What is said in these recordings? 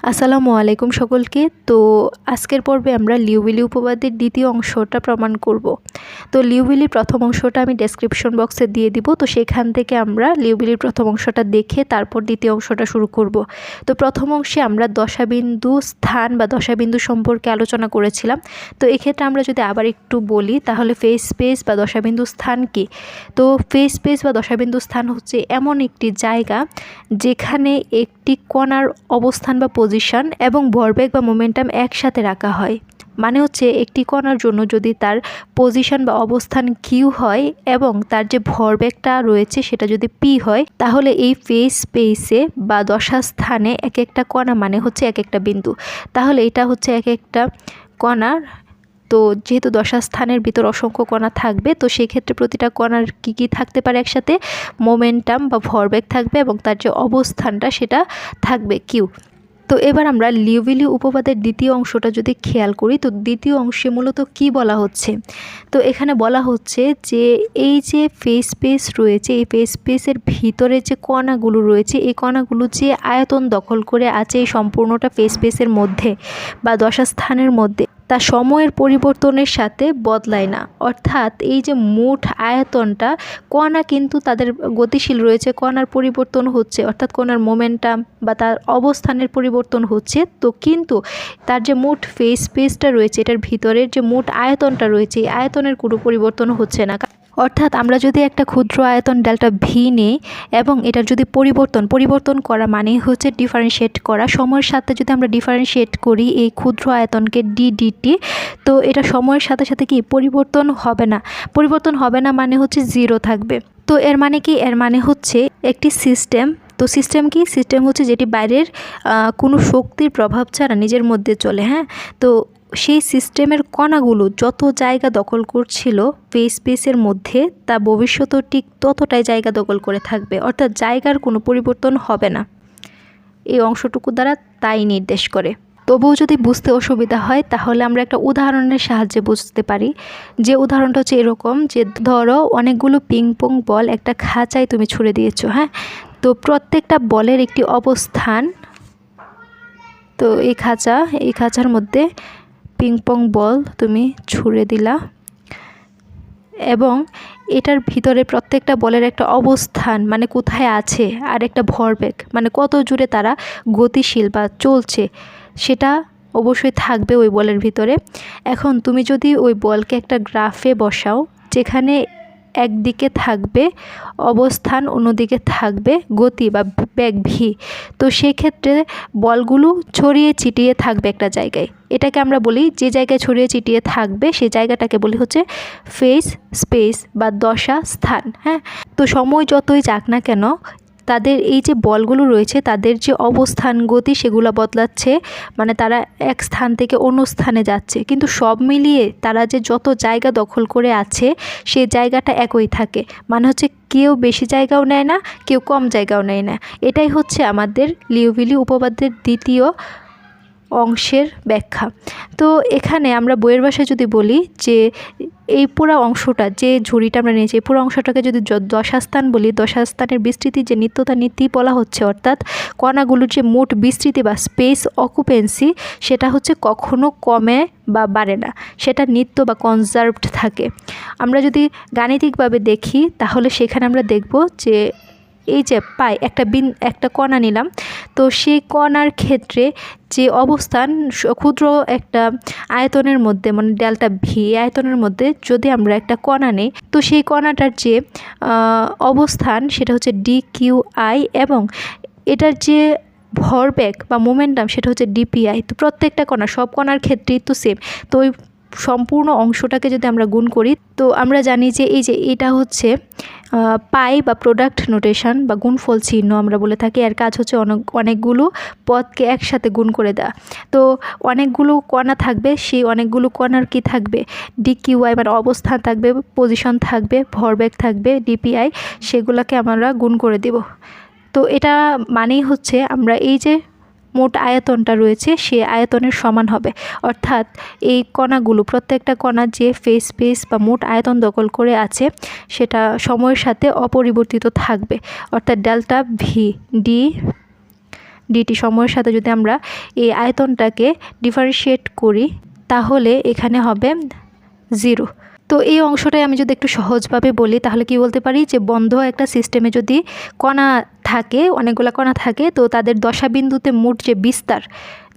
আসসালামু আলাইকুম সকলকে। তো আজকের পর্বে আমরা লিউবিলি উপপাদ্যের দ্বিতীয় অংশটা প্রমাণ করব। তো লিউবিলির প্রথম অংশটা আমি ডেসক্রিপশন বক্সে দিয়ে দিব, তো সেখান থেকে আমরা লিউবিলির প্রথম অংশটা দেখে তারপর দ্বিতীয় অংশটা শুরু করব। তো প্রথম অংশে আমরা দশাবিন্দু স্থান বা দশাবিন্দু সম্পর্কে আলোচনা করেছিলাম। তো এক্ষেত্রে আমরা যদি আবার একটু বলি তাহলে ফেজ স্পেস বা দশাবিন্দু স্থান কি? তো ফেজ স্পেস বা দশাবিন্দু স্থান হচ্ছে এমন একটি জায়গা যেখানে একটি কণার অবস্থান বা পজিশন এবং ভরবেগ বা মোমেন্টাম একসাথে রাখা হয়। মানে হচ্ছে একটি কণার জন্য যদি তার পজিশন বা অবস্থান কিউ হয় এবং তার যে ভরবেগটা রয়েছে সেটা যদি পি হয়, তাহলে এই ফেজ স্পেসে বা দশাস্থানে এক একটা কণা মানে হচ্ছে এক একটা বিন্দু। তাহলে এটা হচ্ছে এক একটা কণার। তো যেহেতু দশাস্থানের ভিতর অসংখ্য কণা থাকবে, তো সেক্ষেত্রে প্রতিটা কণার কী কী থাকতে পারে একসাথে? মোমেন্টাম বা ভরবেগ থাকবে এবং তার যে অবস্থানটা সেটা থাকবে কিউ। তো এবার আমরা লিউবিলি উপপাদ্যের দ্বিতীয় অংশটা যদি খেয়াল করি, তো দ্বিতীয় অংশে মূলত কি বলা হচ্ছে? তো এখানে বলা হচ্ছে যে এই যে ফেজ স্পেস রয়েছে, এই ফেজ স্পেসের ভিতরে যে কণাগুলো রয়েছে, এই কণাগুলো যে আয়তন দখল করে আছে এই সম্পূর্ণটা ফেজ স্পেসের মধ্যে বা দশাস্থানের মধ্যে, তা সময়ের পরিবর্তনের সাথে বদলায় না। অর্থাৎ এই যে মোট আয়তনটা, কণা কিন্তু তাদের গতিশীল রয়েছে, কণার পরিবর্তন হচ্ছে, অর্থাৎ কণার মোমেন্টাম বা তার অবস্থানের পরিবর্তন হচ্ছে। তো কিন্তু তার যে মোট ফেজ স্পেসটা রয়েছে, এটার ভিতরের যে মোট আয়তনটা রয়েছে, এই আয়তনের কোনো পরিবর্তন হচ্ছে না। অর্থাৎ আমরা যদি একটা ক্ষুদ্র আয়তন ডেল্টা ভি নিই এবং এটার যদি পরিবর্তন করা মানে হচ্ছে ডিফারেন্সিয়েট করা, সময়ের সাথে যদি আমরা ডিফারেন্সিয়েট করি এই ক্ষুদ্র আয়তনকে ডিটি, তো এটা সময়ের সাথে সাথে কি পরিবর্তন হবে না মানে হচ্ছে জিরো থাকবে। তো এর মানে কি? এর মানে হচ্ছে একটি সিস্টেম। তো সিস্টেম কি? সিস্টেম হচ্ছে যেটি বাইরের কোনো শক্তির প্রভাব ছাড়া নিজের মধ্যে চলে। হ্যাঁ, তো সেই সিস্টেমের কণাগুলো যত জায়গা দখল করছিল ফেজ স্পেসের মধ্যে, তা ভবিষ্যতেও ঠিক ততটাই জায়গা দখল করে থাকবে। অর্থাৎ জায়গার কোনো পরিবর্তন হবে না। এই অংশটুকু দ্বারা তাই নির্দেশ করে। তবুও যদি বুঝতে অসুবিধা হয় তাহলে আমরা একটা উদাহরণের সাহায্যে বুঝতে পারি। যে উদাহরণটা হচ্ছে এরকম, যে ধরো অনেকগুলো পিংপং বল একটা খাঁচায় তুমি ছুঁড়ে দিয়েছো। হ্যাঁ, তো প্রত্যেকটা বলের একটি অবস্থান। তো এই খাঁচার মধ্যে পিংপং বল তুমি ছুঁড়ে দিলা এবং এটার ভিতরে প্রত্যেকটা বলের একটা অবস্থান মানে কোথায় আছে, আর একটা ভরবেগ মানে কত জুড়ে তারা গতিশীল বা চলছে, সেটা অবশ্যই থাকবে ওই বলের ভিতরে। এখন তুমি যদি ওই বলকে একটা গ্রাফে বসাও, যেখানে একদিকে থাকবে অবস্থান, অন্যদিকে থাকবে গতি বা বেগ ভি, তো সেক্ষেত্রে বলগুলো ছড়িয়ে ছিটিয়ে থাকবে একটা জায়গায়। এটাকে আমরা বলি, যে জায়গায় ছড়িয়ে ছিটিয়ে থাকবে সেই জায়গাটাকে বলি হচ্ছে ফেজ স্পেস বা দশা স্থান। হ্যাঁ, তো সময় যতই যাক না কেন, তাদের এই যে বলগুলো রয়েছে তাদের যে অবস্থান গতি সেগুলো বদলাচ্ছে, মানে তারা এক স্থান থেকে অন্য স্থানে যাচ্ছে, কিন্তু সব মিলিয়ে তারা যে যত জায়গা দখল করে আছে সেই জায়গাটা একই থাকে। মানে হচ্ছে কেউ বেশি জায়গাও নেয় না, কেউ কম জায়গাও নেয় না। এটাই হচ্ছে আমাদের লিউবিলি উপপাদ্যের দ্বিতীয় অংশের ব্যাখ্যা। তো এখানে আমরা বইয়ের ভাষায় যদি বলি যে এই পুরো অংশটা, যে ঝুড়িটা আমরা নিয়েছি, এই পুরো অংশটাকে যদি দশাস্থান বলি, দশাস্থানের বিস্তৃতি যে নিত্যতা নীতি বলা হচ্ছে, অর্থাৎ কণাগুলোর যে মোট বিস্তৃতি বা স্পেস অকুপেন্সি, সেটা হচ্ছে কখনো কমে বা বাড়ে না, সেটা নিত্য বা কনজার্ভড থাকে। আমরা যদি গাণিতিকভাবে দেখি তাহলে সেখানে আমরা দেখব যে এই যে পাই একটা কণা নিলাম, তো সেই কণার ক্ষেত্রে যে অবস্থান ক্ষুদ্র একটা আয়তনের মধ্যে মানে ডেল্টা ভি আয়তনের মধ্যে যদি আমরা একটা কণা নেই, তো সেই কণাটার যে অবস্থান সেটা হচ্ছে ডি কিউ আই এবং এটার যে ভরবেগ বা মোমেন্টাম সেটা হচ্ছে ডিপিআই। তো প্রত্যেকটা কণা, সব কণার ক্ষেত্রেই তো সেম। তো ওই সম্পূর্ণ অংশটাকে যদি আমরা গুণ করি, তো আমরা জানি যে এই যে এটা হচ্ছে পাই বা প্রোডাক্ট নোটেশন বা গুণফল চিহ্ন আমরা বলে থাকি। এর কাজ হচ্ছে অনেকগুলো পদকে একসাথে গুণ করে দেওয়া। তো অনেকগুলো কণা থাকবে, সেই অনেকগুলো কণার কি থাকবে? ডিকিউআই মানে অবস্থান থাকবে, পজিশন থাকবে, ভরবেগ থাকবে, ডিপিআই, সেগুলোকে আমরা গুণ করে দেব। তো এটা মানেই হচ্ছে আমরা এই যে মোট আয়তনটা রয়েছে সেই আয়তনের সমান হবে। অর্থাৎ এই কণাগুলো, প্রত্যেকটা কণা যে ফেজ স্পেস বা মোট আয়তন দখল করে আছে সেটা সময়ের সাথে অপরিবর্তিত থাকবে। অর্থাৎ ডেল্টা ভি ডিটি সময়ের সাথে যদি আমরা এই আয়তনটাকে ডিফারেন্সিয়েট করি তাহলে এখানে হবে 0। তো এই অংশটাই আমি যদি একটু সহজভাবে বলি তাহলে কি বলতে পারি যে বন্ধ একটা সিস্টেমে যদি কণা থাকে, অনেকগুলো কণা থাকে, তো তাদের দশাবিন্দুতে মোট যে বিস্তার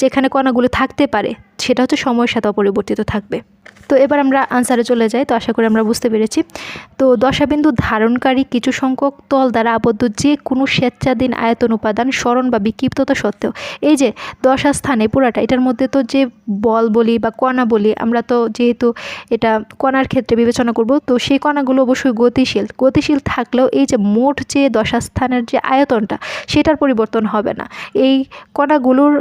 যেখানে কণাগুলো থাকতে পারে সেটা হচ্ছে সময়ের সাথে অপরিবর্তিত থাকবে। তো এবার আমরা আনসারে চলে যাই। তো আশা করি আমরা বুঝতে পেরেছি। তো দশাবিন্দু ধারণকারী কিছু সংখ্যক তল দ্বারা আবদ্ধ যে কোনো স্বেচ্ছাধীন আয়তন উপাদান স্মরণ বা বিক্ষিপ্ততা সত্ত্বেও, এই যে দশা স্থানে পুরাটা, এটার মধ্যে তো যে বল বলি বা কণা বলি, আমরা তো যেহেতু এটা কণার ক্ষেত্রে বিবেচনা করব, তো সেই কণাগুলো অবশ্যই গতিশীল থাকলেও এই যে মোট যে দশা স্থানের যে আয়তনটা সেটার পরিবর্তন হবে না। এই কণাগুলোর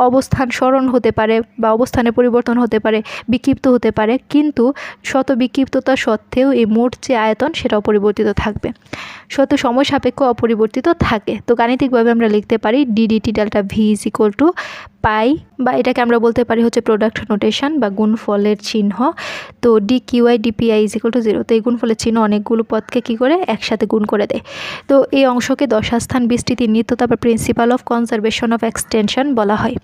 অবস্থান স্মরণ হতে পারে বা অবস্থানের পরিবর্তন হতে পারে, বিক্ষিপ্ত হতে পারে, কিন্তু শত বিক্ষিপ্ততা সত্ত্বেও এই মোট যে আয়তন সেটা অপরিবর্তিত থাকবে, শত সময় সাপেক্ষ অপরিবর্তিত থাকে। তো গাণিতিকভাবে আমরা লিখতে পারি d dt delta v is equal to পাই, বা এটাকে আমরা বলতে পারি হচ্ছে প্রোডাক্ট নোটেশন বা গুণফলের চিহ্ন। তো D QI DPI is equal to 0। তো এই গুণফলের চিহ্ন অনেকগুলো পদকে কী করে একসাথে গুণ করে দেয়। তো এই অংশকে দশাস্থান বিস্তৃতি নিত্যতা বা principal of conservation of extension বলা হয়।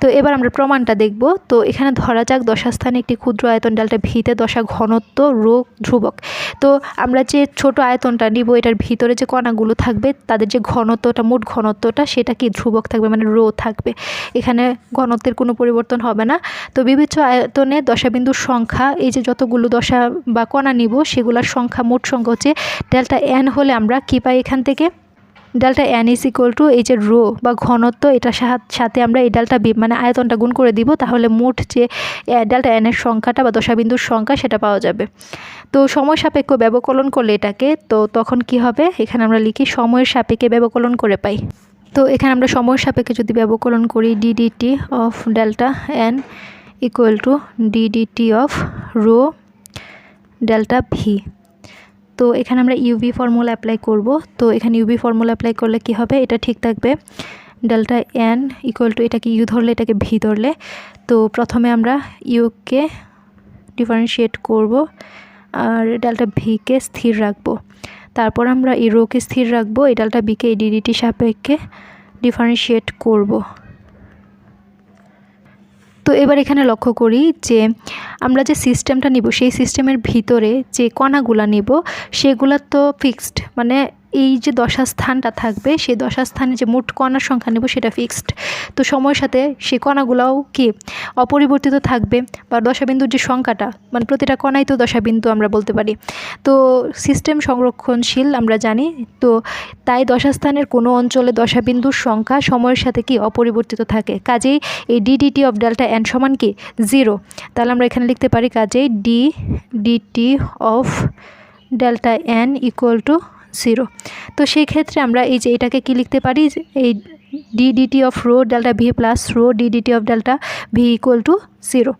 তো এবার আমরা প্রমাণটা দেখব। তো এখানে ধরা যাক দশাস্থানে একটি ক্ষুদ্র আয়তন ডেল্টা ভিতে দশা ঘনত্ব রো ধ্রুবক। তো আমরা যে ছোট আয়তনটা নিব, এটার ভিতরে যে কণাগুলো থাকবে তাদের যে ঘনত্বটা, মোট ঘনত্বটা সেটা কি ধ্রুবক থাকবে, মানে রো থাকবে। এখানে ঘনত্বের কোনো পরিবর্তন হবে না। তো বিবেচ্য আয়তনে দশাবিন্দুর সংখ্যা, এই যে যতগুলো দশা বা কণা নিব সেগুলোর সংখ্যা, মোট সংখ্যা হচ্ছে ডেল্টা এন হলে আমরা কী পাই এখান থেকে delta N is equal two এই যে রো বা ঘনত্ব, এটার সাথে আমরা এই ডেল্টা বি মানে আয়তনটা গুণ করে দিব, তাহলে মোট যে ডেল্টা এনের সংখ্যাটা বা দশাবিন্দুর সংখ্যা সেটা পাওয়া যাবে। তো সময় সাপেক্ষ ব্যবকলন করলে এটাকে, তো তখন কি হবে, এখানে আমরা লিখি সময়ের সাপেক্ষে ব্যবকলন করে পাই। তো এখানে আমরা সময়ের সাপেক্ষে যদি ব্যবকলন করি DDT of delta N equal to DDT of rho delta V. তো এখানে আমরা ইউভি ফর্মুলা অ্যাপ্লাই করব। তো এখানে ইউভি ফর্মুলা অ্যাপ্লাই করলে কি হবে, এটা ঠিক থাকবে ডেল্টা এন ইকুয়াল টু, এটাকে ইউ ধরলে এটাকে ভি ধরলে, তো প্রথমে আমরা ইউকে ডিফারেন্সিয়েট করব আর ডেল্টা ভিকে স্থির রাখবো, তারপর আমরা এই রোকে স্থির রাখবো, এই ডেল্টা বিকে এই ডিডিটি সাপেক্ষে ডিফারেন্সিয়েট করব। তো এবার এখানে লক্ষ্য করি যে আমরা যে সিস্টেমটা নিব সেই সিস্টেমের ভিতরে যে কণাগুলা নিব সেগুলা তো ফিক্সড, মানে এই যে দশাস্থানটা থাকবে সেই দশাস্থানে যে মোট কণার সংখ্যা নেব সেটা ফিক্সড। তো সময়ের সাথে সেই কণাগুলাও কি অপরিবর্তিত থাকবে, বা দশাবিন্দুর যে সংখ্যাটা, মানে প্রতিটা কণাই তো দশাবিন্দু আমরা বলতে পারি। তো সিস্টেম সংরক্ষণশীল আমরা জানি, তো তাই দশাস্থানের কোনো অঞ্চলে দশাবিন্দুর সংখ্যা সময়ের সাথে কি অপরিবর্তিত থাকে। কাজেই এই ডিডিটি অফ ডেল্টা এন সমান কি 0। তাহলে আমরা এখানে লিখতে পারি কাজেই DDT of delta N equal to 0। তো সেই ক্ষেত্রে আমরা এই যে এটাকে কি লিখতে পারি, এই DDT of rho delta V plus rho DDT of delta V equal to 0।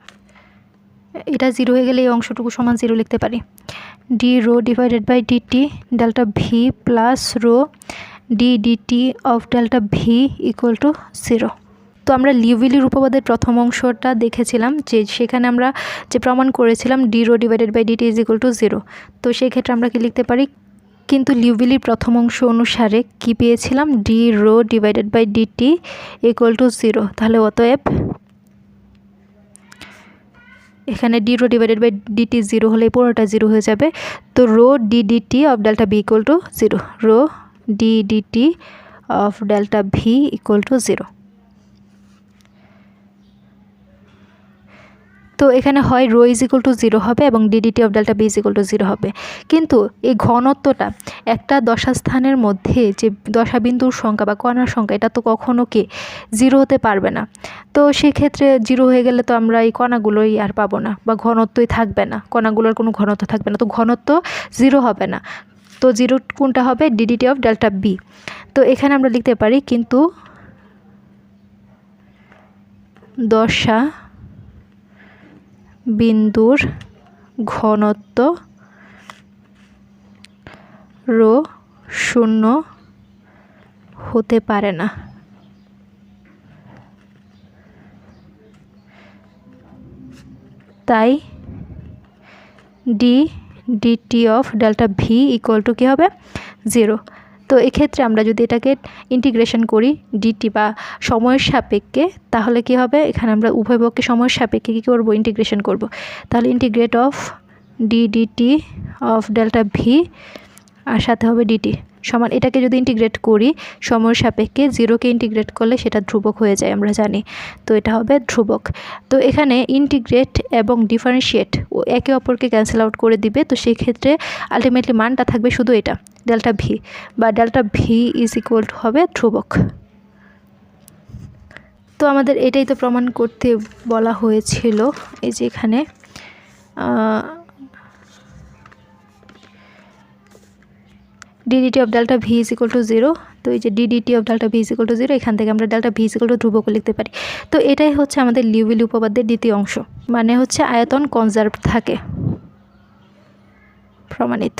এটা 0 হয়ে গেলে এই অংশটুকু সমান 0 লিখতে পারি। D rho divided by DT delta V plus rho DDT of delta V equal to 0। তো আমরা লিউভিলির উপপাদ্যের প্রথম অংশটা দেখেছিলাম, যে সেখানে আমরা যে প্রমাণ করেছিলাম D rho divided by DT is equal to 0। তো সেই ক্ষেত্রে আমরা কি লিখতে পারি, কিন্তু লিউভিলির প্রথম অংশ অনুসারে কি পেয়েছিলাম, D rho divided by DT equal to 0। তাহলে অতএব এখানে D rho divided by DT 0 হলে পুরোটা 0 হয়ে যাবে। তো rho DDT of delta V equal to 0, rho DDT of delta V equal to 0। তো এখানে হয় রো ইজ ইকুয়াল টু 0 হবে এবং DDT of delta B is equal to 0 হবে, কিন্তু এই ঘনত্বটা একটা দশাস্থানের মধ্যে যে দশাবিন্দুর সংখ্যা বা কণার সংখ্যা এটা তো কখনো কি 0 হতে পারবে না। তো সেক্ষেত্রে 0 হয়ে গেলে তো আমরা এই কণাগুলোই আর পাবো না, বা ঘনত্বই থাকবে না, কণাগুলোর কোনো ঘনত্ব থাকবে না, তো ঘনত্ব 0 হবে না। তো 0 কোনটা হবে, ডিডিটি অফ ডেল্টা বি। তো এখানে আমরা লিখতে পারি কিন্তু দশা বিন্দুর ঘনত্ব রো 0 হতে পারে না। তাই dt of delta V equal to কী হবে 0। তো এক্ষেত্রে আমরা যদি এটাকে ইন্টিগ্রেশন করি ডিটি বা সময়ের সাপেক্ষে, তাহলে কি হবে, এখানে আমরা উভয় পক্ষে সময়ের সাপেক্ষে কী করব, ইন্টিগ্রেশন করব। তাহলে integrate of dt of delta v আর সাথে হবে ডিটি সমান, এটাকে যদি ইন্টিগ্রেট করি সময়ের সাপেক্ষে, 0কে ইন্টিগ্রেট করলে সেটা ধ্রুবক হয়ে যায় আমরা জানি, তো এটা হবে ধ্রুবক। তো এখানে ইন্টিগ্রেট এবং ডিফারেন্সিয়েট একে অপরকে ক্যান্সেল আউট করে দিবে, তো সেই ক্ষেত্রে আলটিমেটলি মানটা থাকবে শুধু এটা ডেল্টা ভি, বা delta v is equal two হবে ধ্রুবক। তো আমাদের এটাই তো প্রমাণ করতে বলা হয়েছিল, এই যে এখানে DDT of delta v is equal to 0, তো এই যে DDT of delta v is equal to 0, এখান থেকে আমরা delta v is equal two ধ্রুবক লিখতে পারি। তো এটাই হচ্ছে আমাদের লিউভিল উপপাদ্যের দ্বিতীয় অংশ, মানে হচ্ছে আয়তন কনজার্ভ থাকে, প্রমাণিত।